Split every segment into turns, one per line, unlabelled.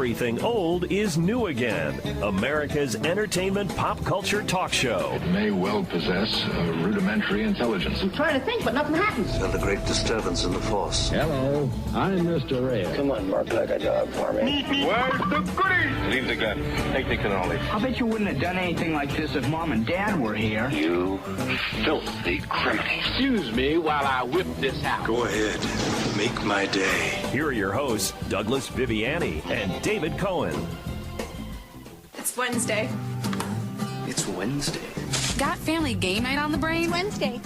Everything old is new again. America's entertainment pop culture talk show.
It may well possess a rudimentary intelligence.
I'm trying to think, but nothing happens.
Felt a great disturbance in the force.
Hello, I'm Mr. Red.
Come on, bark like a dog for me.
Where's the goodies?
Leave the gun. Take the cannoli.
I bet you wouldn't have done anything like this if Mom and Dad were here.
You filthy criminal.
Excuse me while I whip this out.
Go ahead. Make my day.
Here are your hosts, Douglas Viviani and David Cohen.
It's Wednesday.
It's Wednesday.
Got family game night on the brain?
Wednesday.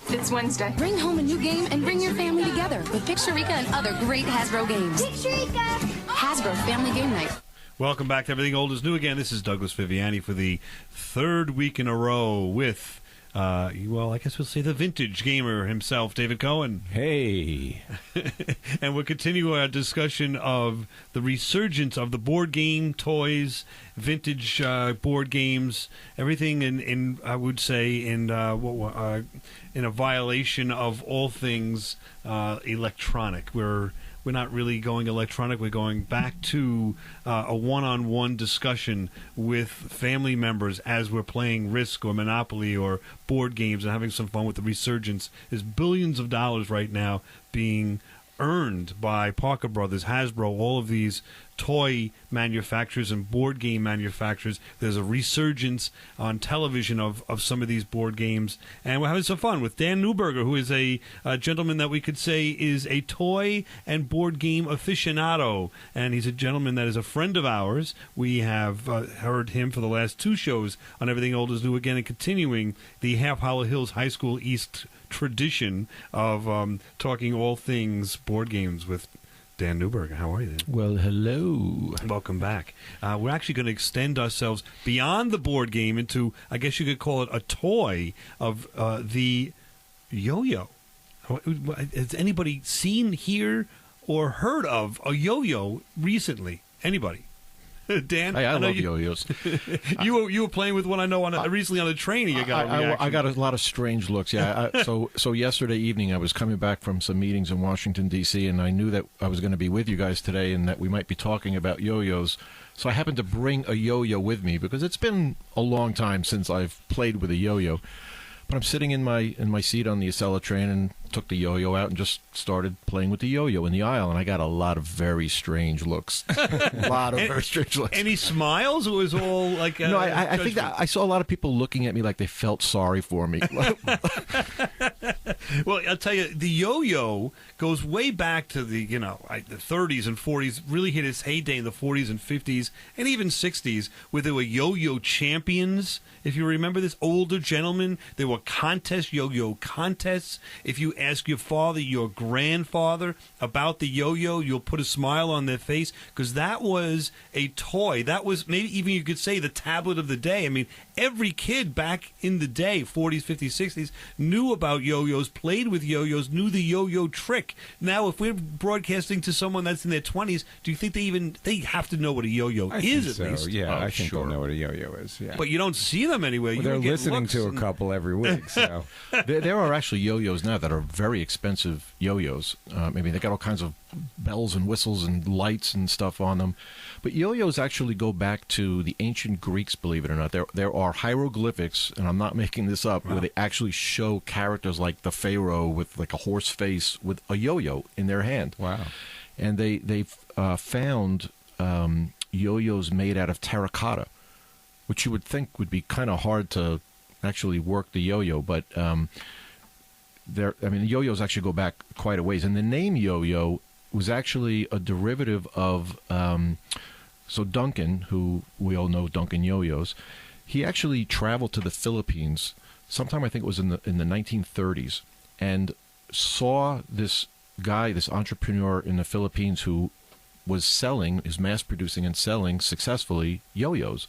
It's Wednesday.
Bring home a new game and bring your family together with Picture-Rica and other great Hasbro games. Picture-Rica!
Hasbro Family Game Night.
Welcome back to Everything Old is New again. This is Douglas Viviani for the third week in a row with, I guess we'll say the vintage gamer himself, David Cohen.
Hey.
And we'll continue our discussion of the resurgence of the board game, toys, vintage board games, everything in I would say, in a violation of all things electronic. We're not really going electronic. We're going back to a one-on-one discussion with family members as we're playing Risk or Monopoly or board games and having some fun with the resurgence. There's billions of dollars right now being earned by Parker Brothers, Hasbro, all of these toy manufacturers and board game manufacturers. There's a resurgence on television of some of these board games, and we're having some fun with Dan Neuburger, who is a gentleman that we could say is a toy and board game aficionado, and he's a gentleman that is a friend of ours. We have heard him for the last two shows on Everything Old is New again, and continuing the Half Hollow Hills High School East tradition of talking all things board games with Dan Neuburger. How are you, Dan?
Well, hello.
Welcome back. We're actually going to extend ourselves beyond the board game into, I guess you could call it a toy of the yo-yo. Has anybody seen, hear, or heard of a yo-yo recently? Anybody? Dan?
Hey, I love yo-yos.
You were playing with one, I know, recently on the train. You got a reaction.
I got a lot of strange looks, yeah. So yesterday evening I was coming back from some meetings in Washington, D.C., and I knew that I was going to be with you guys today and that we might be talking about yo-yos. So I happened to bring a yo-yo with me because it's been a long time since I've played with a yo-yo. But I'm sitting in my seat on the Acela train and took the yo-yo out and just started playing with the yo-yo in the aisle, and I got a lot of very strange looks. Very strange looks.
Any smiles? It was all like...
no, I think that I saw a lot of people looking at me like they felt sorry for me.
Well, I'll tell you, the yo-yo goes way back to the 30s and 40s, really hit its heyday in the 40s and 50s, and even 60s, where there were yo-yo champions. If you remember this, older gentlemen, there were yo-yo contests. If you ask your father, your grandfather about the yo-yo, you'll put a smile on their face, because that was a toy. That was, maybe even you could say, the tablet of the day. I mean, every kid back in the day, 40s, 50s, 60s, knew about yo-yos, played with yo-yos, knew the yo-yo trick. Now, if we're broadcasting to someone that's in their 20s, do you think they have to know what a yo-yo is, at least?
Yeah, I think
sure.
they'll know what a yo-yo is, yeah.
But you don't see them anywhere.
Well, they're listening to a couple every week, so...
There are actually yo-yos now that are very expensive yo-yos. Maybe they got all kinds of bells and whistles and lights and stuff on them. But yo-yos actually go back to the ancient Greeks, believe it or not. There are hieroglyphics, and I'm not making this up, where they actually show characters like the pharaoh with like a horse face with a yo-yo in their hand.
Wow.
And they've found yo-yos made out of terracotta, which you would think would be kind of hard to actually work the yo-yo, but the yo-yos actually go back quite a ways. And the name yo-yo was actually a derivative of, so Duncan, who we all know, Duncan Yo-Yos, he actually traveled to the Philippines sometime, I think it was in the 1930s, and saw this guy, this entrepreneur in the Philippines who is mass-producing and selling successfully yo-yos.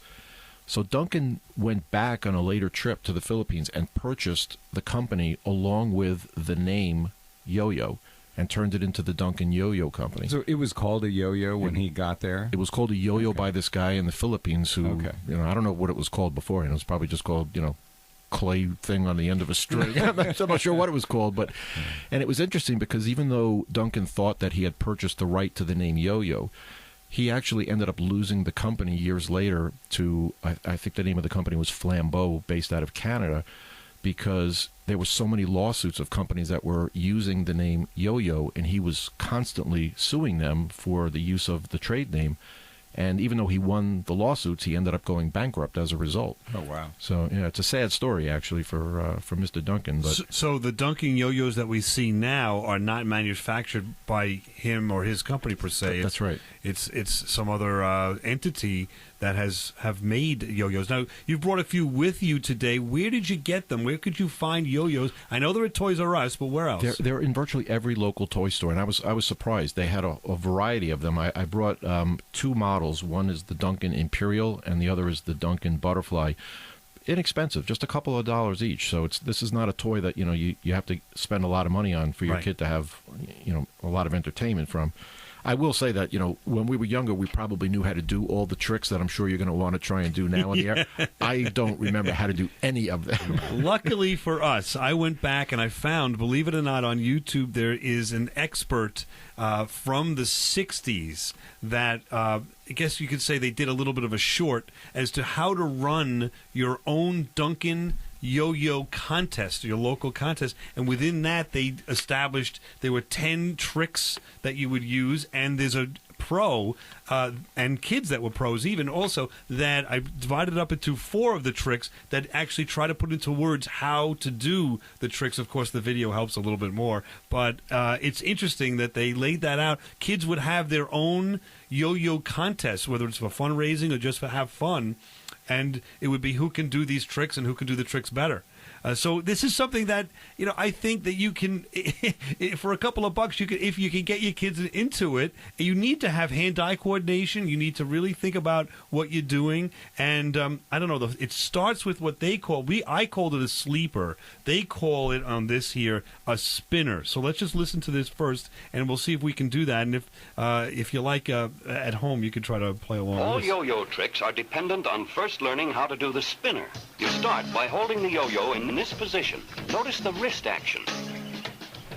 So Duncan went back on a later trip to the Philippines and purchased the company along with the name Yo-Yo and turned it into the Duncan Yo-Yo Company.
So it was called a yo-yo when he got there?
It was called a yo-yo by this guy in the Philippines who, I don't know what it was called before. It was probably just called, clay thing on the end of a string. I'm not sure what it was called, and it was interesting because even though Duncan thought that he had purchased the right to the name Yo-Yo, he actually ended up losing the company years later to, I think the name of the company was Flambeau, based out of Canada, because there were so many lawsuits of companies that were using the name Yo-Yo, and he was constantly suing them for the use of the trade name. And even though he won the lawsuits, he ended up going bankrupt as a result.
Oh, wow.
So, yeah, it's a sad story, actually, for Mr. Duncan. But
So the Duncan yo-yos that we see now are not manufactured by him or his company, per se.
That's right.
It's some other entity that have made yo-yos. Now, you've brought a few with you today. Where did you get them? Where could you find yo-yos? I know they're at Toys R Us, but where else?
They're in virtually every local toy store, and I was surprised. They had a variety of them. I brought two models. One is the Duncan Imperial, and the other is the Duncan Butterfly. Inexpensive, just a couple of dollars each. So this is not a toy that you have to spend a lot of money on for your kid to have a lot of entertainment from. I will say that, when we were younger, we probably knew how to do all the tricks that I'm sure you're going to want to try and do now in the air. I don't remember how to do any of them.
Luckily for us, I went back and I found, believe it or not, on YouTube, there is an expert from the 60s that I guess you could say they did a little bit of a short as to how to run your own Duncan yo-yo contest, your local contest, and within that they established there were 10 tricks that you would use, and there's a pro and kids that were pros even also that I divided up into 4 of the tricks that actually try to put into words how to do the tricks. Of course, the video helps a little bit more, but it's interesting that they laid that out. Kids would have their own yo-yo contest, whether it's for fundraising or just for have fun, and it would be who can do these tricks and who can do the tricks better. So this is something that I think that you can, for a couple of bucks, if you can get your kids into it. You need to have hand-eye coordination. You need to really think about what you're doing. And I don't know. It starts with what they call. I called it a sleeper. They call it on this here a spinner. So let's just listen to this first, and we'll see if we can do that. And if you like at home, you can try to play along.
All yo-yo tricks are dependent on first learning how to do the spinner. You start by holding the yo-yo in this position. Notice the wrist action.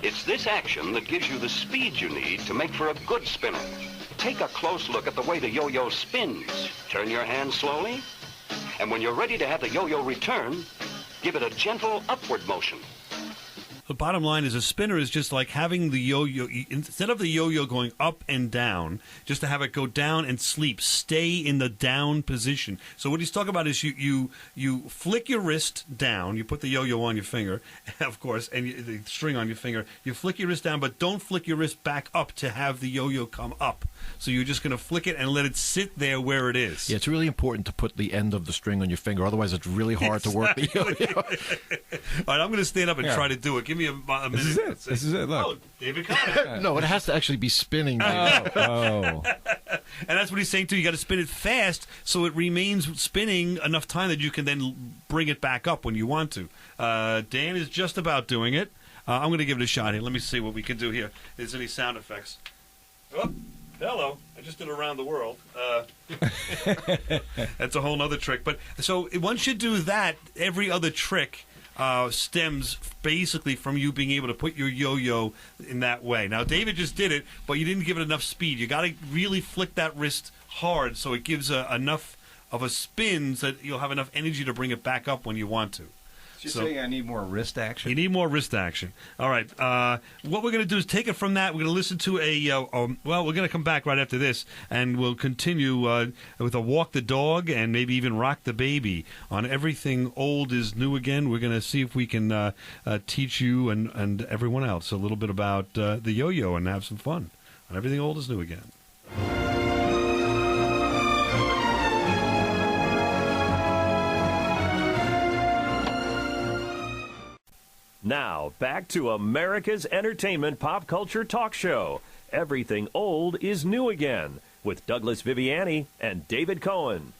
It's this action that gives you the speed you need to make for a good spinner. Take a close look at the way the yo-yo spins. Turn your hand slowly, and when you're ready to have the yo-yo return, give it a gentle upward motion.
The bottom line is a spinner is just like having the yo-yo, instead of the yo-yo going up and down, just to have it go down and sleep, stay in the down position. So what he's talking about is you flick your wrist down, you put the yo-yo on your finger, of course, and the string on your finger. You flick your wrist down, but don't flick your wrist back up to have the yo-yo come up. So you're just going to flick it and let it sit there where it is.
Yeah, it's really important to put the end of the string on your finger. Otherwise, it's really hard to work the yo-yo.
All right, I'm going to stand up and try to do it. Give me a minute.
This is it. Look.
Oh, David Conner.
No, it has to actually be spinning.
Oh.
And that's what he's saying, too. You got to spin it fast so it remains spinning enough time that you can then bring it back up when you want to. Dan is just about doing it. I'm going to give it a shot here. Let me see what we can do here. If there's any sound effects. Oh, hello. I just did around the world. That's a whole other trick. But so once you do that, every other trick stems basically from you being able to put your yo-yo in that way. Now, David just did it, but you didn't give it enough speed. You got to really flick that wrist hard so it gives enough of a spin so that you'll have enough energy to bring it back up when you want to.
You're saying I need more wrist action?
You need more wrist action. All right. What we're going to do is take it from that. We're going to listen to we're going to come back right after this, and we'll continue with a Walk the Dog and maybe even Rock the Baby on Everything Old is New Again. We're going to see if we can teach you and everyone else a little bit about the yo-yo and have some fun on Everything Old is New Again.
Now, back to America's entertainment pop culture talk show. Everything Old is New Again, with Douglas Viviani and David Cohen.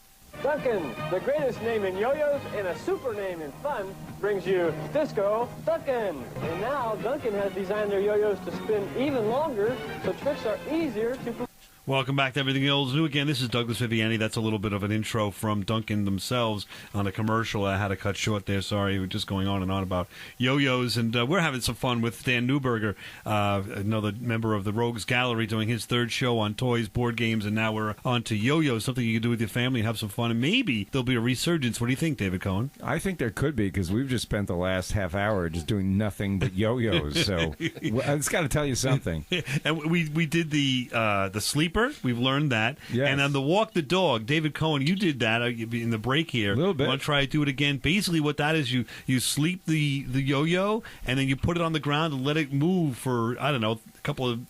Duncan, the greatest name in yo-yos and a super name in fun, brings you Disco Duncan. And now Duncan has designed their yo-yos to spin even longer, so tricks are easier to perform.
Welcome back to Everything Old is New Again. This is Douglas Viviani. That's a little bit of an intro from Duncan themselves on a commercial I had to cut short there. Sorry, we're just going on and on about yo-yos. And we're having some fun with Dan Neuburger, another member of the Rogues Gallary, doing his third show on toys, board games, and now we're on to yo-yos, something you can do with your family and have some fun. And maybe there'll be a resurgence. What do you think, David Cohen?
I think there could be, because we've just spent the last half hour just doing nothing but yo-yos. So it's got to tell you something.
And we did the sleeper. We've learned that.
Yes.
And on the walk the dog, David Cohen, you did that in the break here.
A little bit.
I want to try to do it again. Basically, what that is, you sleep the yo-yo, and then you put it on the ground and let it move for, I don't know, a couple of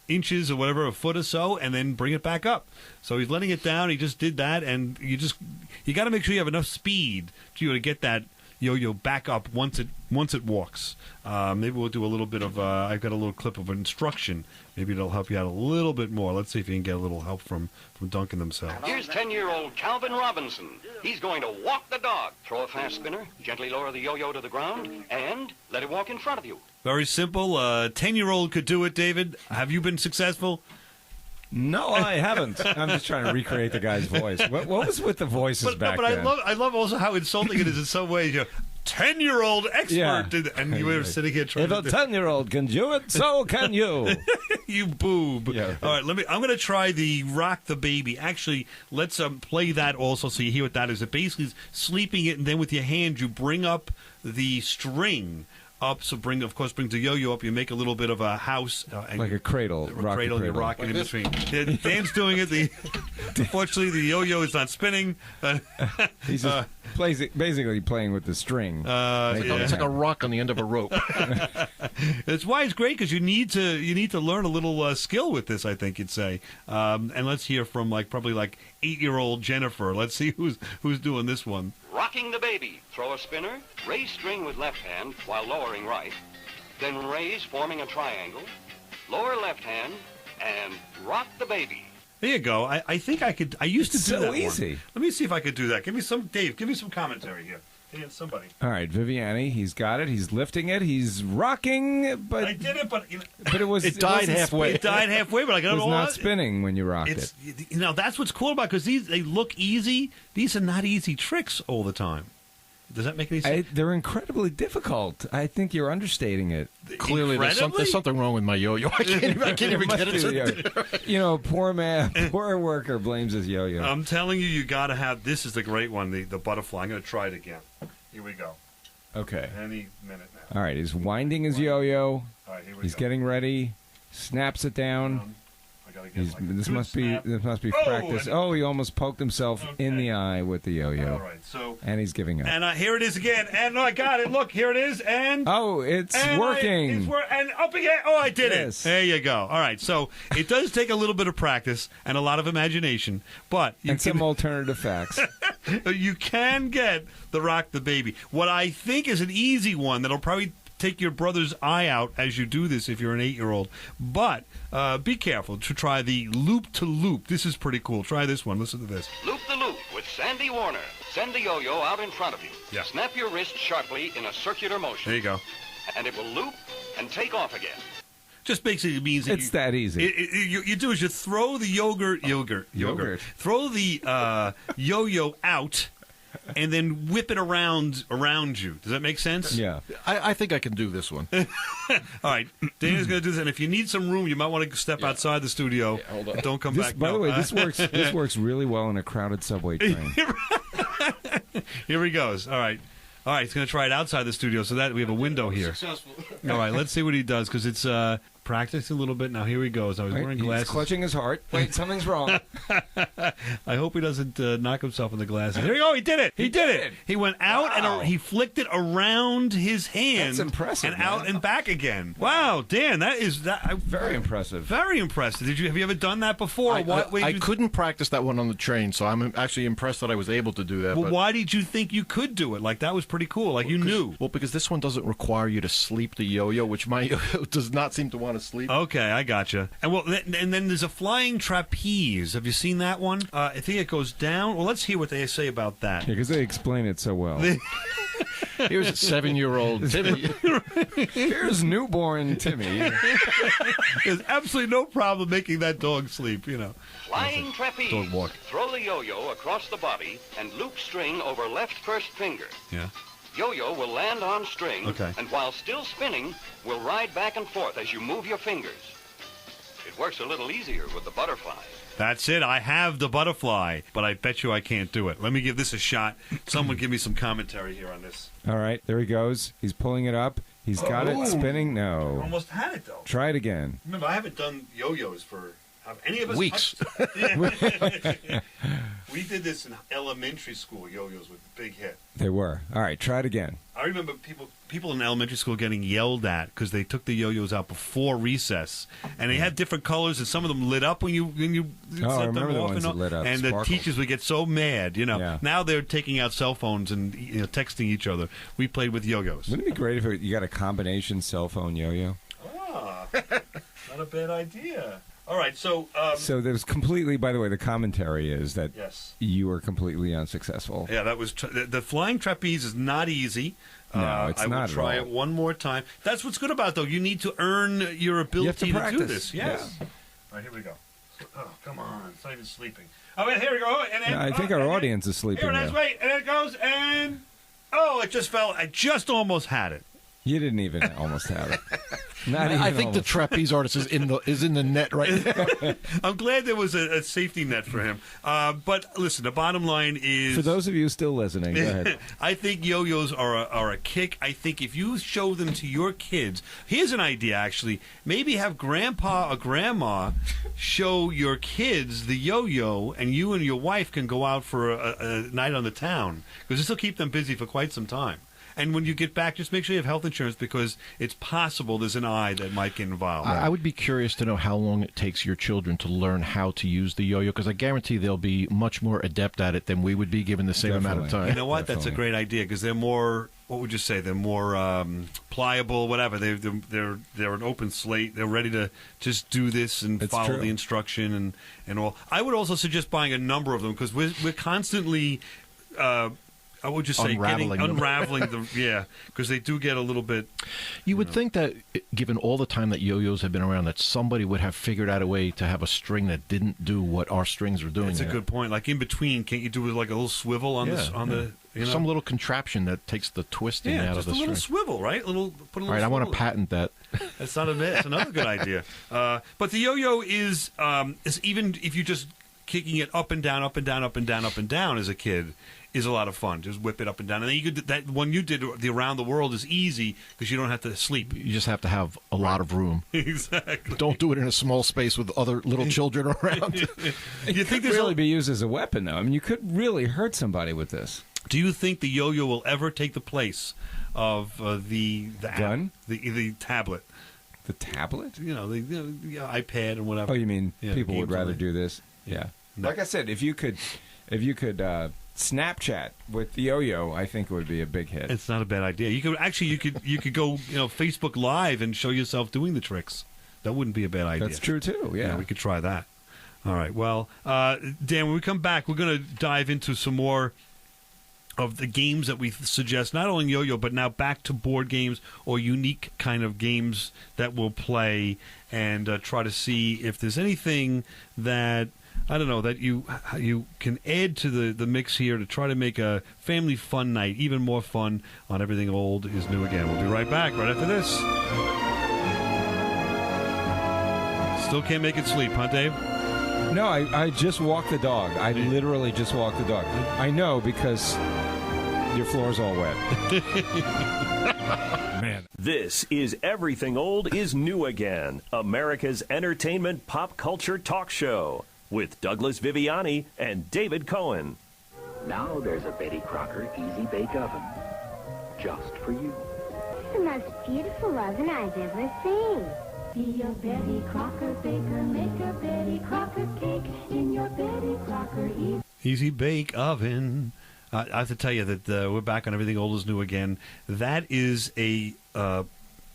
inches or whatever, a foot or so, and then bring it back up. So he's letting it down. He just did that, and you got to make sure you have enough speed to get that yo-yo back up once it walks. Maybe we'll do a little bit of I've got a little clip of instruction. Maybe it'll help you out a little bit more. Let's see if you can get a little help from Duncan themselves.
Here's 10-year-old Calvin Robinson. He's going to walk the dog. Throw a fast spinner, gently lower the yo-yo to the ground, and let it walk in front of you.
Very simple. 10-year-old could do it, David. Have you been successful?
No, I haven't. I'm just trying to recreate the guy's voice. What was with the voices back then?
I love also how insulting it is in some ways. 10-year-old expert,
Yeah.
And you were sitting here trying
If a 10-year-old can do it, so can you.
You boob.
Yeah.
All right, I'm going to try the Rock the Baby. Actually, let's play that also so you hear what that is. It basically is sleeping it, and then with your hand you bring up the string up. So bring the yo-yo up. You make a little bit of a house.
Like a cradle.
Cradle, you rock it in between. Yeah, Dan's doing it. Unfortunately, the yo-yo is not spinning.
He's just basically playing with the string.
It's like a rock on the end of a rope.
That's why it's great, because you need to learn a little skill with this, I think you'd say. And let's hear from probably 8-year-old Jennifer. Let's see who's doing this one.
Rocking the baby. Throw a spinner, raise string with left hand while lowering right, then raise, forming a triangle, lower left hand, and rock the baby.
There you go. I think I could. I used to do that.
So easy.
Let me see if I could do that. Give me some commentary here. Hey, somebody.
All right, Viviani, he's got it. He's lifting it. He's rocking, but
I did it, but
it died halfway.
It died halfway, but I got
it was not spinning when you rocked it.
That's what's cool about it, because they look easy. These are not easy tricks all the time. Does that make any sense?
They're incredibly difficult. I think you're understating it.
Clearly, there's something wrong with my yo-yo. I can't even get it.
Poor worker blames his yo-yo.
I'm telling you got to have. This is the great one, the butterfly. I'm going to try it again. Here we go.
Okay.
Any minute now.
All right, he's winding his yo-yo.
All right, here we
He's
go.
getting ready. Snaps it down. This must be practice. Oh, he almost poked himself in the eye with the yo-yo.
All right,
and he's giving up.
And here it is again. And I got it. Look, here it is. And
it's working.
And up again. Oh, I did
Yes.
it. There you go. All right. So it does take a little bit of practice and a lot of imagination, but
some alternative facts.
You can get the Rock the Baby. What I think is an easy one that'll probably take your brother's eye out as you do this if you're an 8-year-old. But be careful to try the loop-to-loop. This is pretty cool. Try this one. Listen to this.
Loop-the-loop with Sandy Warner. Send the yo-yo out in front of you.
Yeah.
Snap your wrist sharply in a circular motion.
There you go.
And it will loop and take off again.
Just basically means that
that easy.
You do is you throw the yogurt. Throw the yo-yo out, and then whip it around you. Does that make sense?
Yeah.
I think I can do this one.
All right. Dana's going to do this, and if you need some room, you might want to step outside the studio.
Yeah, hold on.
Don't come back.
By the way, this works really well in a crowded subway train.
Here he goes. All right. He's going to try it outside the studio, so that we have a window here.
Successful.
All right, let's see what he does, because it's practice a little bit. Now, here he goes. I was wearing glasses.
He's clutching his heart. Wait, something's wrong.
I hope he doesn't knock himself in the glasses. Here we go. He did it. He did it. He went out and he flicked it around his hand.
That's impressive.
And out and back again. Wow, Dan, that is
very impressive.
Very impressive. Have you ever done that before?
I couldn't practice that one on the train, so I'm actually impressed that I was able to do that.
Well, why did you think you could do it? That was pretty cool. You knew.
Well, because this one doesn't require you to sleep the yo-yo, which my yo-yo does not seem to want to sleep.
Okay, I gotcha. And then there's a flying trapeze. Have you seen that one? I think it goes down. Well, let's hear what they say about that.
Yeah, because they explain it so well.
Here's 7-year-old Timmy.
Here's newborn Timmy.
There's absolutely no problem making that dog sleep,
Flying trapeze.
Dog walk.
Throw the yo-yo across the body and loop string over left first finger.
Yeah.
Yo-yo will land on string,
Okay.
and while still spinning, will ride back and forth as you move your fingers. It works a little easier with the butterfly.
That's it. I have the butterfly, but I bet you I can't do it. Let me give this a shot. Someone give me some commentary here on this.
All right, there he goes. He's pulling it up. He's got it spinning. No.
Almost had it, though.
Try it again.
Remember, I haven't done yo-yos for... Have any of us
Weeks.
We did this in elementary school, yo-yos with a big hit.
They were. All right, try it again.
I remember people in elementary school getting yelled at because they took the yo-yos out before recess, and they had different colors, and some of them lit up when you set
I
them
remember the
off
ones that lit up.
and
Sparkled.
the teachers would get so mad.
Yeah.
Now they're taking out cell phones and texting each other. We played with yo-yos.
Wouldn't it be great if you got a combination cell phone yo-yo?
Ah, not a bad idea. All right, so...
So there's completely, by the way, the commentary is that
Yes.
you were completely unsuccessful.
Yeah, that was the flying trapeze is not easy.
No, it's
I
not
will
at
try
all.
it one more time. That's what's good about it, though. You need to earn your ability to do
practice.
this. Yes.
Yeah.
All right, here we go. Oh, come on. It's not even sleeping. Oh, wait, here we go. And then,
Yeah, I think our audience is sleeping
Here it is.
now.
Wait, and it goes, and... Oh, it just fell. I just almost had it.
You didn't even almost have it. Not even
I think the
almost.
trapeze artist is in the net right now.
I'm glad there was a safety net for him. But listen, the bottom line is...
For those of you still listening, go ahead.
I think yo-yos are a kick. I think if you show them to your kids... Here's an idea, actually. Maybe have grandpa or grandma show your kids the yo-yo, and you and your wife can go out for a night on the town. Because this will keep them busy for quite some time. And when you get back, just make sure you have health insurance because it's possible there's an eye that might get involved.
I would be curious to know how long it takes your children to learn how to use the yo-yo, because I guarantee they'll be much more adept at it than we would be given the same amount of time.
You know what? That's a great idea because they're more. What would you say? They're more pliable, whatever. They're an open slate. They're ready to just do this and follow
true.
the instruction and all. I would also suggest buying a number of them because we're constantly. I would just say unraveling them. Yeah, because they do get a little bit.
You would think that, given all the time that yo-yos have been around, that somebody would have figured out a way to have a string that didn't do what our strings were doing.
That's a good point. Like in between, can't you do like a little swivel on the
some little contraption that takes the twisting out of the string?
Just a little swivel, right? Put a little.
All right, I want to patent that.
That's another good idea. But the yo-yo is even if you just kicking it up and down, up and down, up and down, up and down as a kid. Is a lot of fun. Just whip it up and down, and then you could that one you did the around the world is easy because you don't have to sleep.
You just have to have a lot of room.
Exactly.
Don't do it in a small space with other little children around.
You think this really be used as a weapon, though? I mean, you could really hurt somebody with this.
Do you think the yo-yo will ever take the place of the
gun,
the tablet?
The tablet?
The iPad and whatever.
Oh, you mean people would rather
like,
do this? Yeah.
No.
Like I said, if you could Snapchat with the yo-yo, I think it would be a big hit.
It's not a bad idea. You could go Facebook Live and show yourself doing the tricks. That wouldn't be a bad idea.
That's true too. Yeah,
we could try that. All right. Well, Dan, when we come back, we're going to dive into some more of the games that we suggest, not only yo-yo, but now back to board games or unique kind of games that we'll play and try to see if there's anything that I don't know that you can add to the mix here to try to make a family fun night even more fun on Everything Old is New Again. We'll be right back right after this. Still can't make it sleep, huh, Dave?
No, I just walked the dog. I literally just walked the dog. I know because your floor's all wet. Man.
This is Everything Old is New Again, America's entertainment pop culture talk show. With Douglas Viviani and David Cohen.
Now there's a Betty Crocker Easy Bake Oven. Just for you.
The most beautiful oven I've ever seen.
Be a Betty Crocker baker. Make a Betty Crocker cake in your Betty Crocker
Easy Bake Oven. I have to tell you that we're back on Everything Old is New Again. That is a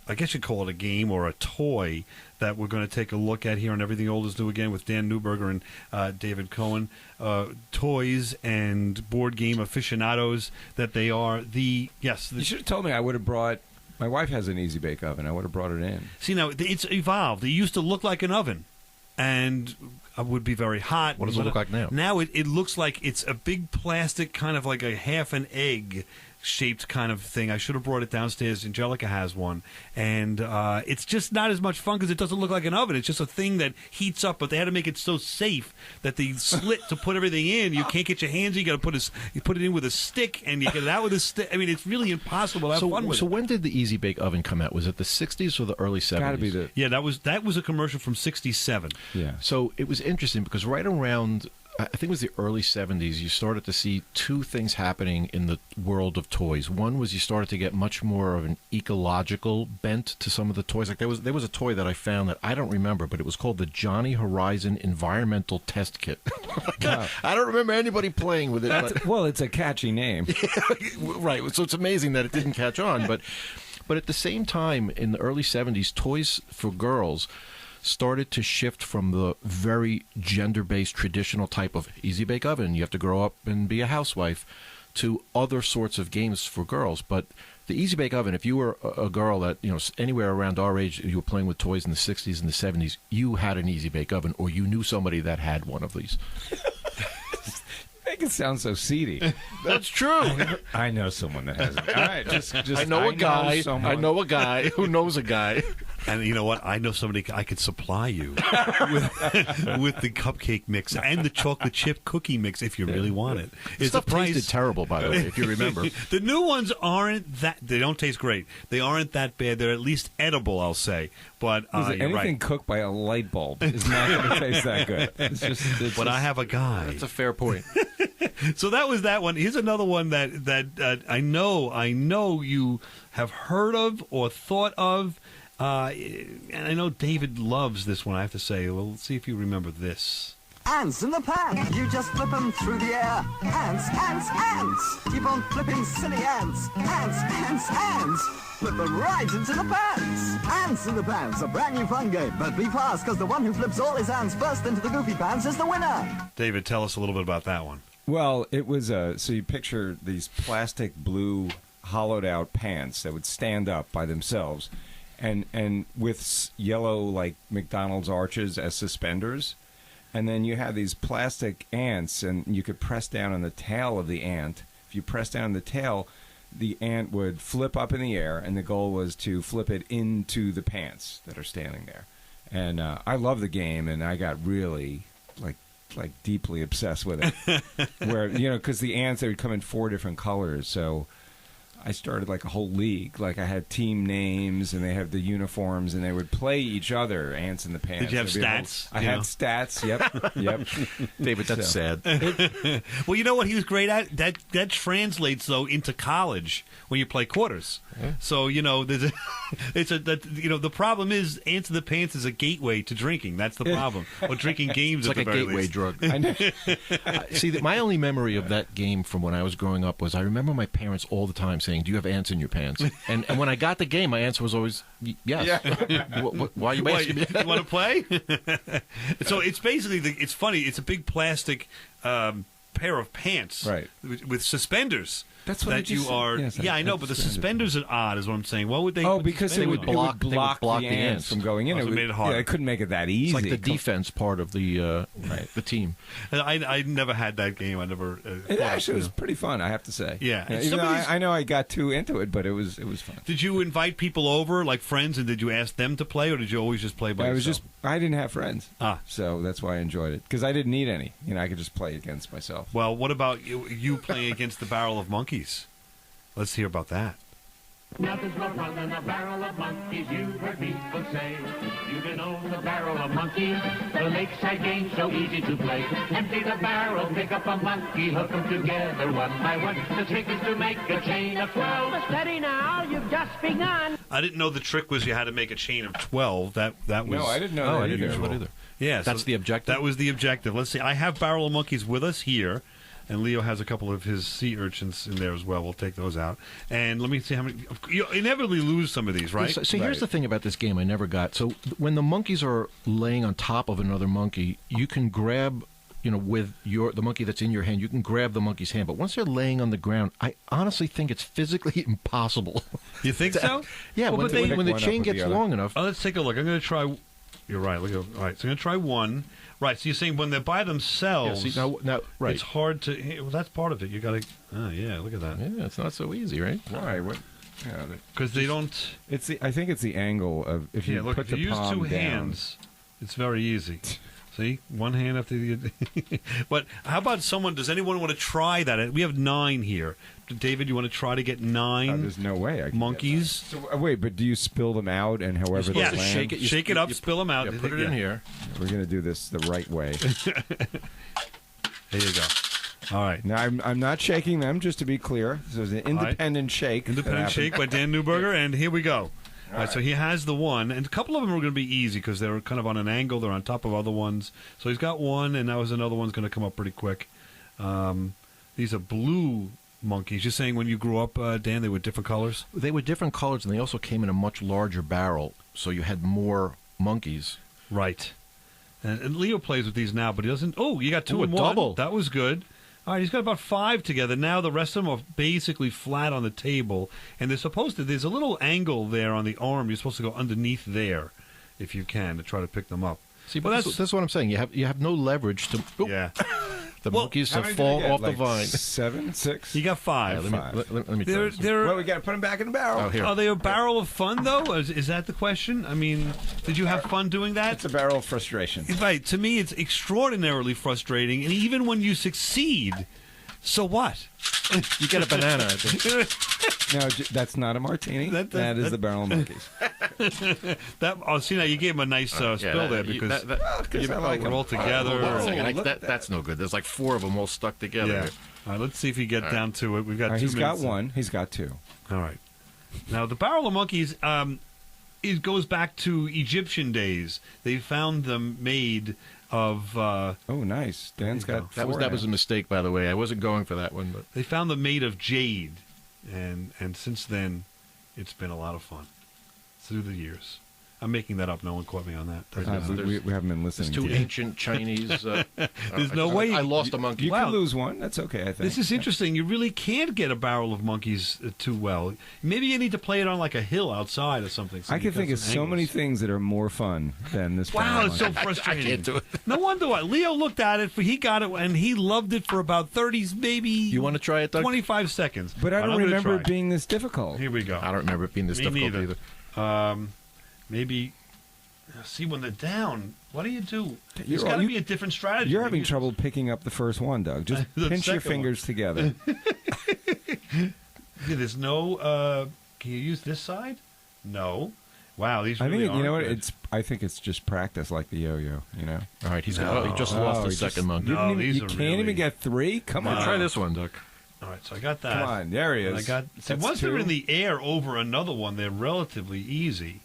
I guess you'd call it a game or a toy that we're going to take a look at here on Everything Old is New Again with Dan Neuburger and David Cohen. Toys and board game aficionados that they are.
You should have told me. I would have brought. My wife has an Easy Bake Oven. I would have brought it in.
See, now it's evolved. It used to look like an oven, and would be very hot.
What does it look like now?
Now it looks like it's a big plastic, kind of like a half an egg shaped kind of thing. I should have brought it downstairs. Angelica has one, and it's just not as much fun because it doesn't look like an oven. It's just a thing that heats up, but they had to make it so safe that the slit to put everything in, you can't get your hands in. You got to put it in with a stick, and you get it out with a stick. I mean, it's really impossible to have fun with it.
So when did the Easy Bake Oven come out? Was it the 60s or the early 70s?
Got to be
Yeah, that was a commercial from '67.
Yeah.
So it was interesting because right around, I think it was the early 70s, you started to see two things happening in the world of toys. One was you started to get much more of an ecological bent to some of the toys. Like there was a toy that I found that I don't remember, but it was called the Johnny Horizon Environmental Test Kit. I don't remember anybody playing with it.
Well, it's a catchy name.
Right. So it's amazing that it didn't catch on. But at the same time, in the early 70s, toys for girls started to shift from the very gender-based traditional type of Easy Bake Oven, you have to grow up and be a housewife, to other sorts of games for girls. But the Easy Bake Oven, if you were a girl that, anywhere around our age, you were playing with toys in the 60s and the 70s, you had an Easy Bake Oven, or you knew somebody that had one of these.
Make it sound so seedy.
That's true.
I know someone that has it. All right, just
I know a guy who knows a guy.
And you know what? I know somebody I could supply you with the cupcake mix and the chocolate chip cookie mix if you really want it.
It's stuff tasted terrible, by the way, if you remember.
The new ones aren't that. They don't taste great. They aren't that bad. They're at least edible, I'll say. But
anything
right.
cooked by a light bulb is not going to taste that good.
But I have a guy.
That's a fair point.
So that was that one. Here's another one that I know you have heard of or thought of. And I know David loves this one, I have to say. Well, let's see if you remember this.
Ants in the pan. You just flip them through the air. Ants, ants, ants. Keep on flipping, silly ants. Ants, ants, ants. Flip them right into the pants. Ants in the Pants, a brand new fun game. But be fast, because the one who flips all his ants first into the goofy pants is the winner.
David, tell us a little bit about that one.
Well, it was so you picture these plastic blue hollowed out pants that would stand up by themselves. And with yellow, like McDonald's arches as suspenders. And then you have these plastic ants, and you could press down on the tail of the ant. If you press down the tail, the ant would flip up in the air, and the goal was to flip it into the pants that are standing there. And I love the game, and I got really, like deeply obsessed with it. Where, because the ants, they would come in 4 different colors, so I started like a whole league. Like I had team names, and they have the uniforms, and they would play each other. Ants in the Pants.
Did you have stats?
I had stats. Yep.
David, that's sad.
Well, you know what he was great at? That translates though into college when you play quarters. Yeah. So there's the problem is Ants in the Pants is a gateway to drinking. That's the problem. Or drinking games.
It's like a gateway drug. See, my only memory of that game from when I was growing up was I remember my parents all the time saying, "Do you have ants in your pants?" And when I got the game, my answer was always yes. Yeah. Why are you asking me?
You want to play? So it's basically it's funny. It's a big plastic pair of pants,
right,
with suspenders.
That's what
you are. Yes, I know, but the suspenders are odd, is what I'm saying. What would they?
Oh, because they would block the ants from going in.
It made it hard.
Yeah, they couldn't make it that easy.
It's like the defense part of the team.
I never had that game. I never.
It actually was pretty fun, I have to say.
Yeah,
even though I know I got too into it, but it was fun.
Did you invite people over, like friends, and did you ask them to play, or did you always just play by yourself?
I didn't have friends, so that's why I enjoyed it, because I didn't need any. I could just play against myself.
Well, what about you playing against the Barrel of Monkeys? Let's hear about that.
Nothing's more fun than a barrel of monkeys, you've heard people say. You can own the Barrel of Monkeys, the lakeside game so easy to play. Empty the barrel, pick up a monkey, hook them together one by one. The trick is to make a chain of 12.
Steady now, you've just begun.
I didn't know the trick was you had to make a chain of 12. That was.
No, I didn't know that
I didn't know that either.
Yeah,
that's the objective.
That was the objective. Let's see. I have Barrel of Monkeys with us here. And Leo has a couple of his sea urchins in there as well. We'll take those out. And let me see how many. You inevitably lose some of these, right?
So here's the thing about this game I never got. So when the monkeys are laying on top of another monkey, you can grab, with the monkey that's in your hand, you can grab the monkey's hand. But once they're laying on the ground, I honestly think it's physically impossible.
You think so?
Yeah,
well,
when the chain gets long enough.
Oh, let's take a look. I'm going to try. You're right. All right, so I'm going to try one. Right, so you're saying when they're by themselves,
now, right.
It's hard to... Well, that's part of it. You got to... Oh, yeah, look at that.
Yeah, it's not so easy, right?
Why?
Because they don't...
I think it's the angle of... If you put the
use
palm
two
down.
hands, it's very easy. See? One hand after the other. But how about someone... Does anyone want to try that? We have 9 here. David, you want to try to get 9
there's no way I can
monkeys?
So, wait, but do you spill them out and however they land?
Shake it up, spill them out.
Yeah, put it in here.
We're going to do this the right way.
There you go. All right.
Now, I'm not shaking them, just to be clear. So it's an independent shake.
Independent shake by Dan Neuburger, and here we go. All right, so he has the one, and a couple of them are going to be easy because they're kind of on an angle. They're on top of other ones. So he's got one, and now there's another one's going to come up pretty quick. These are blue monkeys. You're saying when you grew up, Dan, they were different colors?
They were different colors, and they also came in a much larger barrel, so you had more monkeys.
Right. And Leo plays with these now, but he doesn't... Oh, you got 2 and 1.
Double.
That was good. All right, he's got about 5 together. Now the rest of them are basically flat on the table, and they're supposed to... There's a little angle there on the arm. You're supposed to go underneath there, if you can, to try to pick them up.
See, but that's what I'm saying. You have no leverage to... Oh.
Yeah.
The monkeys have fallen off the vine.
7, 6?
You got 5.
Yeah, let me try this.
Well, we got to put them back in the barrel.
Oh, here.
Are they a barrel of fun, though? Is that the question? I mean, did you have fun doing that?
It's a barrel of frustration.
Right. To me, it's extraordinarily frustrating, and even when you succeed, so what?
You get a banana, I think.
No, that's not a martini. That is the barrel of monkeys.
See, now you gave him a nice spill there because
I like
we're all together.
That's no good. There's like 4 of them all stuck together.
Yeah. All right, let's see if we get down to it. We've got 2
He's
minutes.
got 1. He's got 2.
All right. Now, the barrel of monkeys, it goes back to Egyptian days. They found them made of...
oh, nice. Dan's got 4.
That was a mistake, by the way. I wasn't going for that one. But
they found them made of jade. And since then, it's been a lot of fun through the years. I'm making that up. No one caught me on that.
We haven't been listening.
There's 2 ancient Chinese.
There's no way.
I lost a monkey.
You can lose one. That's okay, I think.
This is interesting. You really can't get a barrel of monkeys too well. Maybe you need to play it on like a hill outside or something. So
I can think of so many things that are more fun than this.
Wow, it's so frustrating.
I can't do it.
No wonder why. Leo looked at it. He got it, and he loved it for about 30, maybe.
You want to try it, Doug?
25 seconds.
But I don't remember it being this difficult.
Here we go.
I don't remember it being this difficult either.
Maybe... See, when they're down, what do you do? There's got to be a different strategy.
You're having trouble picking up the first one, Doug. Just pinch your fingers together.
There's no... can you use this side? No. Wow, these really
I think, you know what?
good.
I think it's just practice like the yo-yo, you know?
All right, he just lost the second monkey.
No,
you can't even get 3? Come on.
Try this one, Doug.
All right, so I got that.
Come on, there he is.
Once they're in the air over another one, they're relatively easy.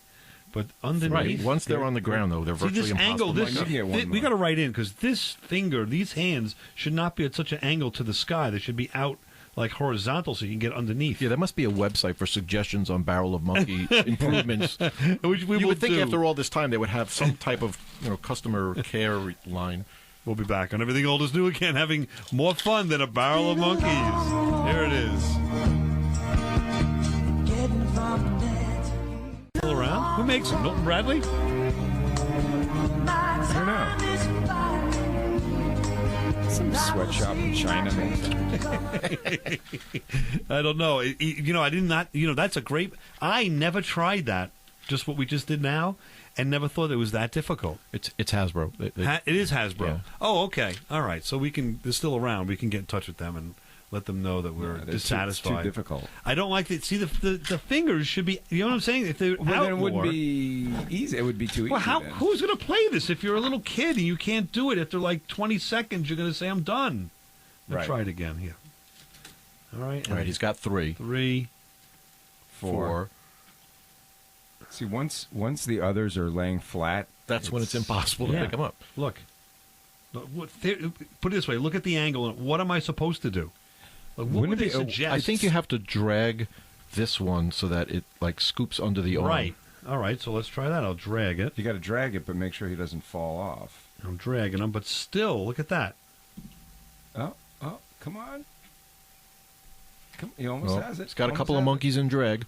But underneath...
Right. Once they're on the ground, though, they're virtually impossible.
We got to write in, because this finger, these hands, should not be at such an angle to the sky. They should be out, like, horizontal so you can get underneath.
Yeah, there must be a website for suggestions on barrel of monkey improvements.
Which we
you
will
would think
do.
after all this time they would have some type of customer care line.
We'll be back on Everything Old is New again, having more fun than a barrel of monkeys. Here it is. Still around? Who makes them? Milton Bradley?
I don't know. Some sweatshop in China makes it.
I don't know. I did not. That's a great. I never tried that. Just what we just did now, and never thought it was that difficult.
It's Hasbro.
It is Hasbro.
Yeah.
Oh, okay. All right. So they're still around. We can get in touch with them and let them know that we're dissatisfied.
It's too difficult.
I don't like it. See, the fingers should be. You know what I'm saying? If they're out
then it wouldn't
more,
be easy. It would be too easy.
Well,
then.
who's going to play this? If you're a little kid and you can't do it after like 20 seconds, you're going to say, "I'm done." Let's try it again here. All right.
All right. He's got 3.
3, 4.
See, once the others are laying flat,
that's when it's impossible to pick them up.
Look. Put it this way: look at the angle. What am I supposed to do? What would they suggest?
I think you have to drag this one so that it like scoops under the arm.
Right. All right. So let's try that. I'll drag it.
You got to drag it, but make sure he doesn't fall off.
I'm dragging him, but still, look at that.
Oh, come on. He almost has it.
It's got a couple of monkeys in drag.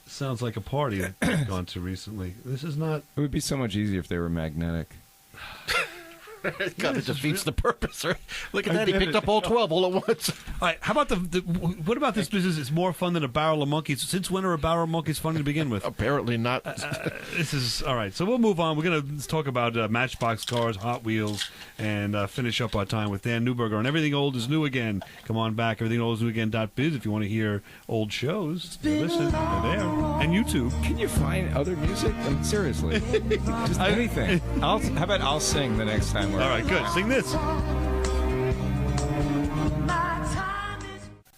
Sounds like a party I've gone to recently. This is not...
It would be so much easier if they were magnetic.
It kind of defeats the purpose, right? Look at that. He picked up all 12 all at once.
All right. How about what about this business? It's more fun than a barrel of monkeys. Since when are a barrel of monkeys fun to begin with?
Apparently not.
This is all right. So we'll move on. We're going to talk about Matchbox cars, Hot Wheels, and finish up our time with Dan Neuburger. And Everything Old is New Again. Come on back. Everything Old is New Again.biz if you want to hear old shows. Listen, they're there. And YouTube.
Can you find other music? I mean, seriously. Just anything. How about I'll sing the next time we're
all right, good. Sing this.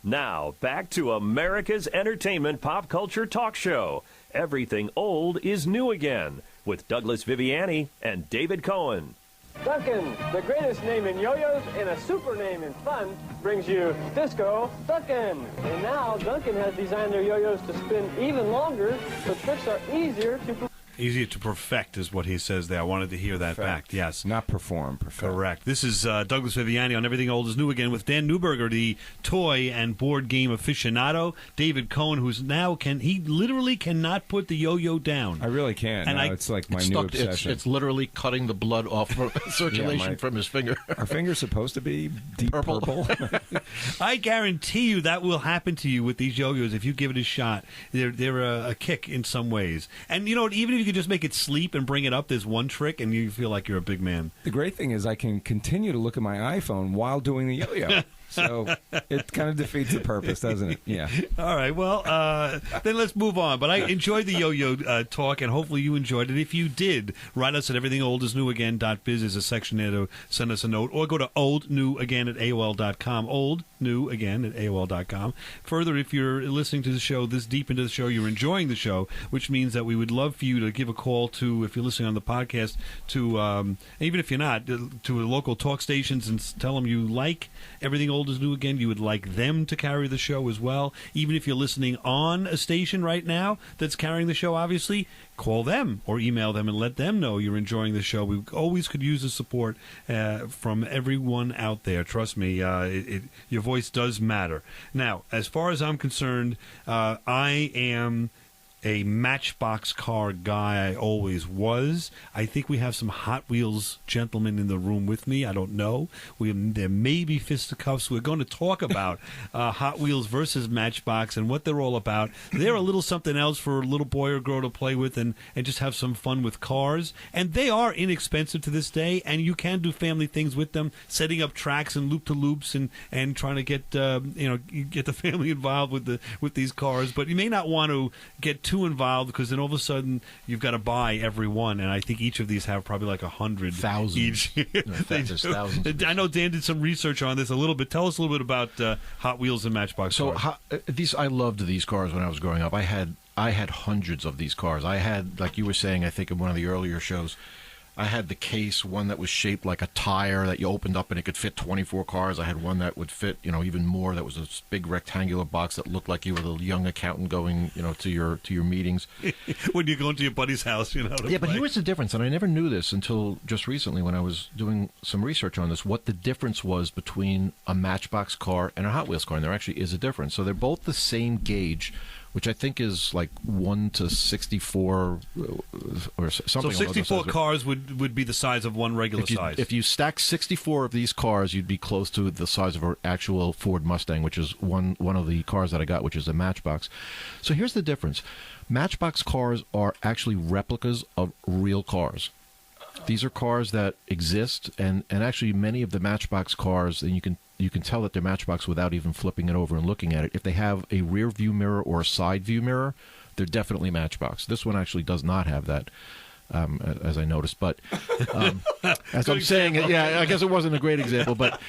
Now, back to America's entertainment pop culture talk show. Everything Old is New Again with Douglas Viviani and David Cohen.
Duncan, the greatest name in yo-yos and a super name in fun, brings you Disco Duncan. And now Duncan has designed their yo-yos to spin even longer, so tricks are easier to
Easier to perfect is what he says there. I wanted to hear that back. Yes.
Not perform. Perfect.
Correct. This is Douglas Viviani on Everything Old is New Again with Dan Neuburger, the toy and board game aficionado. David Cohen, who's now he literally cannot put the yo-yo down.
I really can't. And it's like my new obsession.
It's literally cutting the blood off circulation from his finger.
Our finger's supposed to be deep purple.
I guarantee you that will happen to you with these yo-yos if you give it a shot. They're a kick in some ways. And you know what? Even if you could just make it sleep and bring it up, there's one trick, and you feel like you're a big man.
The great thing is I can continue to look at my iPhone while doing the yo-yo. So it kind of defeats the purpose, doesn't it? Yeah.
All right. Well, then let's move on. But I enjoyed the yo-yo talk, and hopefully you enjoyed it. If you did, write us at everythingoldisnewagain.biz is a section there to send us a note, or go to oldnewagain@aol.com. oldnewagain@aol.com. Further, if you're listening to the show this deep into the show, you're enjoying the show, which means that we would love for you to give a call to, if you're listening on the podcast, to even if you're not, to local talk stations and tell them you like Everything Old is New Again. You would like them to carry the show as well. Even if you're listening on a station right now that's carrying the show, obviously, call them or email them and let them know you're enjoying the show. We always could use the support from everyone out there. Trust me, your voice does matter. Now, as far as I'm concerned, I am a Matchbox car guy. I always was. I think we have some Hot Wheels gentlemen in the room with me. I don't know. There may be fisticuffs. We're going to talk about Hot Wheels versus Matchbox and what they're all about. They're a little something else for a little boy or girl to play with and just have some fun with cars. And they are inexpensive to this day, and you can do family things with them, setting up tracks and loop-to-loops and trying to get the family involved with these cars. But you may not want to get too involved, because then all of a sudden you've got to buy every one, and I think each of these have probably like 100,000 each.
There's thousands.
I know Dan did some research on this a little bit. Tell us a little bit about Hot Wheels and Matchbox cars.
I loved these cars when I was growing up. I had hundreds of these cars. I had, like you were saying, I think in one of the earlier shows, I had the case, one that was shaped like a tire that you opened up and it could fit 24 cars. I had one that would fit, even more. That was a big rectangular box that looked like you were the young accountant going, to your meetings.
When you're going to your buddy's house,
Yeah, but here's the difference, and I never knew this until just recently when I was doing some research on this, what the difference was between a Matchbox car and a Hot Wheels car, and there actually is a difference. So they're both the same gauge, which I think is like 1 to 64 or something.
So 64 cars would be the size of one regular size.
If you stack 64 of these cars, you'd be close to the size of an actual Ford Mustang, which is one of the cars that I got, which is a Matchbox. So here's the difference. Matchbox cars are actually replicas of real cars. These are cars that exist, and actually many of the Matchbox cars, and you can tell that they're Matchbox without even flipping it over and looking at it. If they have a rear view mirror or a side view mirror, they're definitely Matchbox. This one actually does not have that. as I noticed. But as I'm saying, I guess it wasn't a great example, but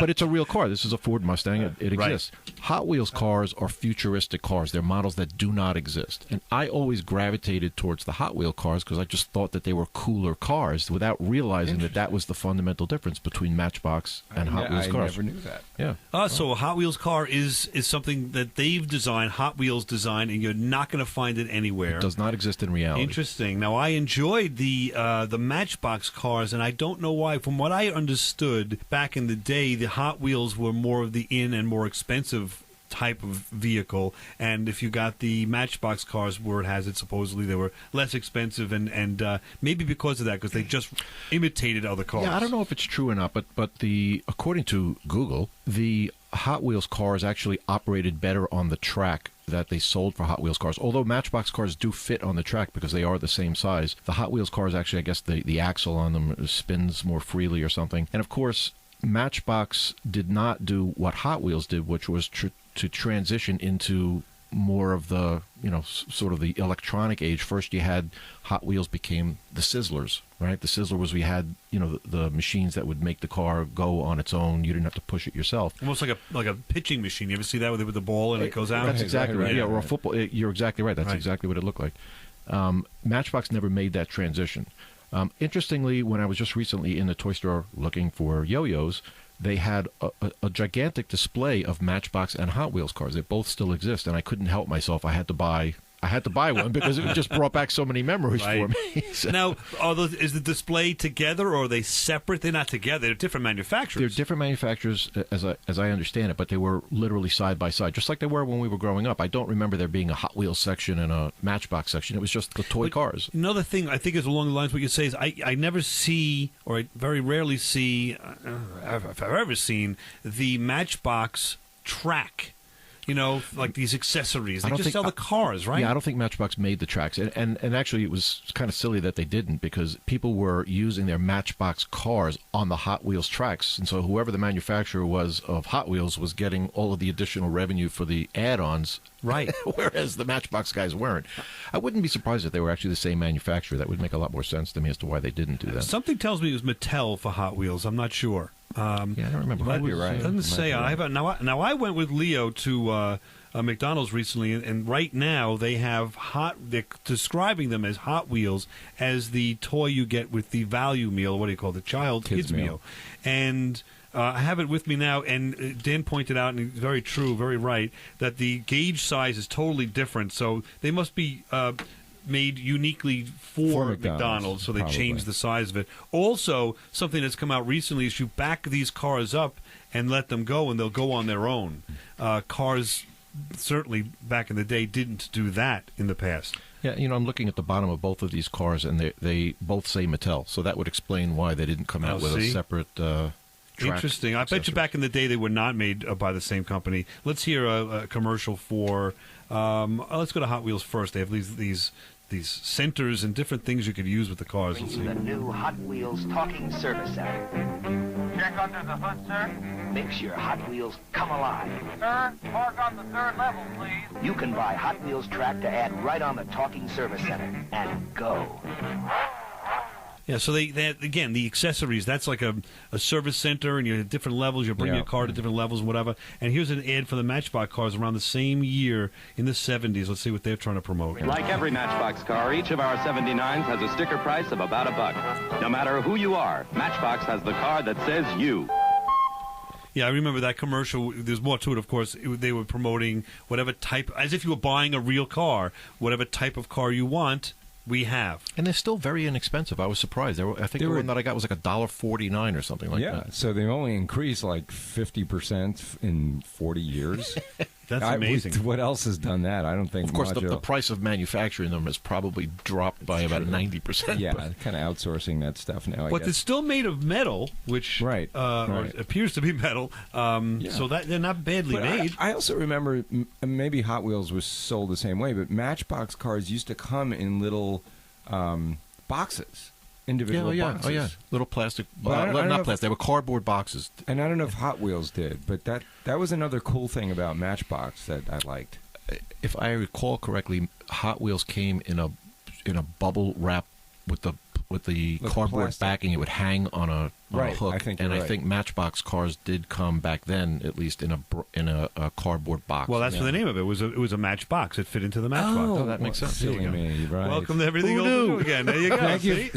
it's a real car. This is a Ford Mustang. It exists. Right. Hot Wheels cars are futuristic cars. They're models that do not exist. And I always gravitated towards the Hot Wheel cars because I just thought that they were cooler cars without realizing that was the fundamental difference between Matchbox and Hot Wheels cars.
I never knew that.
Yeah.
So a Hot Wheels car is something that they've designed, Hot Wheels designed, and you're not going to find it anywhere.
It does not exist in reality.
Interesting. Now, I enjoyed the Matchbox cars, and I don't know why. From what I understood back in the day, the Hot Wheels were more of the in and more expensive type of vehicle, and if you got the Matchbox cars, word has it supposedly they were less expensive, and maybe because of that, because they just imitated other cars.
Yeah, I don't know if it's true or not, but according to Google, the Hot Wheels cars actually operated better on the track that they sold for Hot Wheels cars. Although Matchbox cars do fit on the track because they are the same size, the Hot Wheels cars actually, I guess the axle on them spins more freely or something. And of course, Matchbox did not do what Hot Wheels did, which was to transition into more of the, sort of the electronic age. First you had Hot Wheels became the Sizzlers, right? The Sizzler was we had, the machines that would make the car go on its own. You didn't have to push it yourself.
Almost like a pitching machine. You ever see that with the ball and it goes out?
That's exactly right. Yeah, or a football. You're exactly right. That's
right.
Exactly what it looked like. Matchbox never made that transition. Interestingly, when I was just recently in the toy store looking for yo-yos, they had a gigantic display of Matchbox and Hot Wheels cars. They both still exist, and I couldn't help myself. I had to buy one because it just brought back so many memories for me. So.
Now, is the display together or are they separate? They're not together. They're different manufacturers.
They're different manufacturers, as I understand it, but they were literally side by side, just like they were when we were growing up. I don't remember there being a Hot Wheels section and a Matchbox section. It was just the toy cars.
Another thing I think is along the lines of what you say is I never see, or I very rarely see, if I've ever seen, the Matchbox track. Like these accessories. They just sell the cars, right?
Yeah, I don't think Matchbox made the tracks. And actually, it was kind of silly that they didn't, because people were using their Matchbox cars on the Hot Wheels tracks. And so whoever the manufacturer was of Hot Wheels was getting all of the additional revenue for the add-ons.
Right.
Whereas the Matchbox guys weren't. I wouldn't be surprised if they were actually the same manufacturer. That would make a lot more sense to me as to why they didn't do that.
Something tells me it was Mattel for Hot Wheels. I'm not sure.
Yeah, I don't remember.
But
you're right.
It doesn't say. Now I went with Leo to McDonald's recently, and right now they have they're describing them as Hot Wheels as the toy you get with the value meal. What do you call it? The kids meal. And I have it with me now, and Dan pointed out, and it's very true, very right, that the gauge size is totally different. So they must be made uniquely for McDonald's, so they changed the size of it. Also, something that's come out recently is you back these cars up and let them go, and they'll go on their own. Cars, certainly back in the day, didn't do that in the past.
Yeah, I'm looking at the bottom of both of these cars, and they both say Mattel, so that would explain why they didn't come out with a separate
Interesting. I bet you back in the day they were not made by the same company. Let's hear a commercial for... let's go to Hot Wheels first. They have these centers and different things you could use with the cars.
Let's see. The new Hot Wheels Talking Service Center.
Check under the hood, sir.
Makes your Hot Wheels come alive.
Sir, park on the third level, please.
You can buy Hot Wheels track to add right on the Talking Service Center and go.
Yeah, so they again, the accessories, that's like a service center, and you have different levels. You bring your car to different levels and whatever. And here's an ad for the Matchbox cars around the same year in the 70s. Let's see what they're trying to promote.
Like every Matchbox car, each of our 79s has a sticker price of about $1. No matter who you are, Matchbox has the car that says you.
Yeah, I remember that commercial. There's more to it, of course. They were promoting whatever type, as if you were buying a real car, whatever type of car you want. We have.
And they're still very inexpensive. I was surprised. I think the one that I got was like $1.49 or something like that.
Yeah, so they've only increased like 50% in 40 years.
That's amazing.
What else has done that? I don't think
Of course,
much
the price of manufacturing them has probably dropped by about 90%.
Yeah, kind of outsourcing that stuff now,
But it's still made of metal, which appears to be metal, so that they're not badly made.
I also remember, maybe Hot Wheels was sold the same way, but Matchbox cars used to come in little boxes. Individual boxes.
Oh, yeah. Little plastic. Not plastic. They were cardboard boxes.
And I don't know if Hot Wheels did, but that was another cool thing about Matchbox that I liked.
If I recall correctly, Hot Wheels came in a bubble wrap cardboard
plastic.
backing. It would hang on a
Right,
hook,
I think
and
you're
I
right.
think Matchbox cars did come back then, at least in a cardboard box.
Well, that's the name of it. It was a matchbox. It fit into the matchbox.
Oh, that makes sense.
Silly me, right?
Welcome to Everything
Who
Old is
knew?
New again. There you go.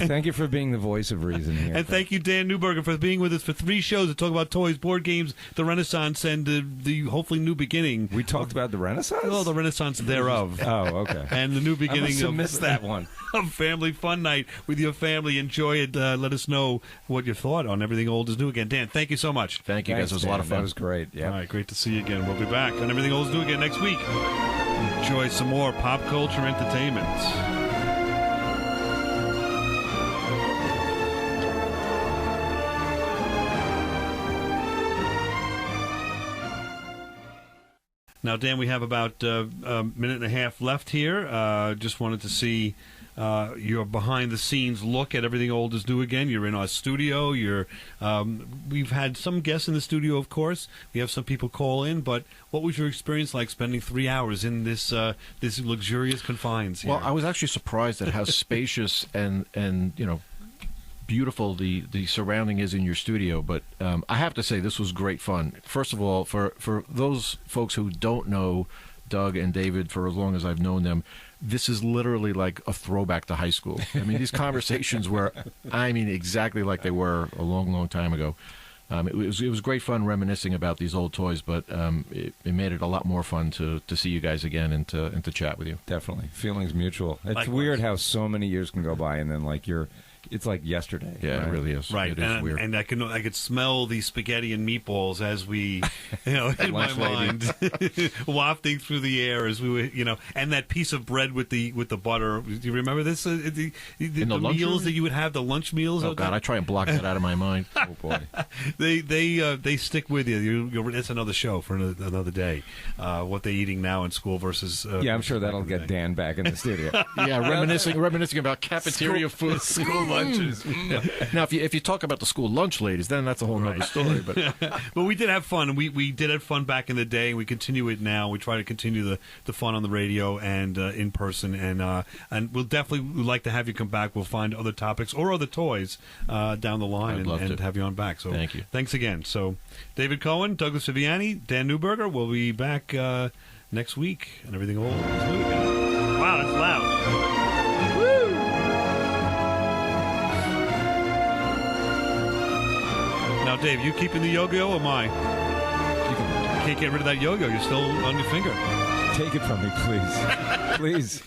Thank you for being the voice of reason here.
And thank you, Dan Neuburger, for being with us for 3 shows to talk about toys, board games, the Renaissance, and the hopefully new beginning.
We talked about the Renaissance?
Well, the Renaissance thereof.
Oh, okay.
And the new beginning
I must have
of
missed that one.
Of Family Fun Night with your family. Enjoy it. Let us know what you thought on Everything Old is New again. Dan, thank you so much.
Thank you, guys. It was a lot of fun.
That was great. Yeah.
All right, great to see you again. We'll be back on Everything Old is New again next week. Enjoy some more pop culture entertainment. Now, Dan, we have about a minute and a half left here. Just wanted to see your behind-the-scenes look at Everything Old is New again. You're in our studio. We've had some guests in the studio, of course. We have some people call in. But what was your experience like spending 3 hours in this luxurious confines here?
Well, I was actually surprised at how spacious and beautiful the surrounding is in your studio. But I have to say, this was great fun. First of all, for those folks who don't know Doug and David for as long as I've known them, this is literally like a throwback to high school. I mean, these conversations were, exactly like they were a long, long time ago. It was great fun reminiscing about these old toys, but it made it a lot more fun to see you guys again and to chat with you.
Definitely. Feelings mutual. It's
Likewise.
weird how so many years can go by and then it's like yesterday.
Yeah,
right?
it really is.
Right,
It is weird.
and I could smell the spaghetti and meatballs as we, in my
Lunch
mind, wafting through the air as we were, and that piece of bread with the butter. Do you remember this? The
lunchroom?
meals that you would have, the lunch meals.
Oh God, I try and block that out of my mind. Oh boy,
they stick with you. It's another show for another day. What they're eating now in school versus
I'm sure that'll get Dan back in the studio.
yeah, reminiscing about cafeteria food,
school lunches.
Now, if you talk about the school lunch ladies, then that's a whole other story. But
but we did have fun, and we did have fun back in the day, and we continue it now. We try to continue the fun on the radio and in person, and we'll definitely like to have you come back. We'll find other topics or other toys down the line and have you on back. So
thank you.
Thanks again. So David Cohen, Douglas Viviani, Dan Neuburger. We'll be back next week, and Everything Old is New again. Wow, that's loud. Now, Dave, you keeping the yo-yo or mine? You can't get rid of that yo-yo. You're still on your finger.
Take it from me, please. Please.